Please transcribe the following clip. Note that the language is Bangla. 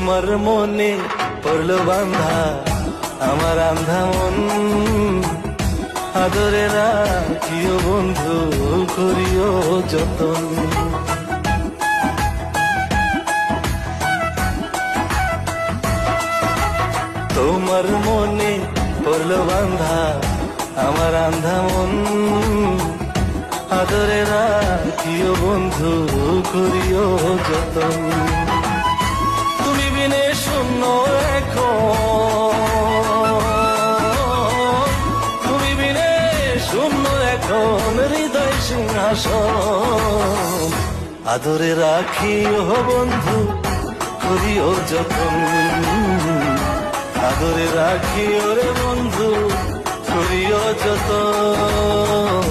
তোমার মনে পড়লো বান্ধা আমার আন্ধা মন, আদরে রাখিও বন্ধু করিও যতন। তোমার মনে পড়লো বান্ধা আমার আন্ধা মন, আদরে রাখিও বন্ধু করিও যতন। তুমি বিনে শূন্য এখন, তুমি বিনে শূন্য এখন হৃদয় সিংহাসন, আদরে রাখিও বন্ধু করিও যতন, আদরে রাখিও রে বন্ধু করিও যতন।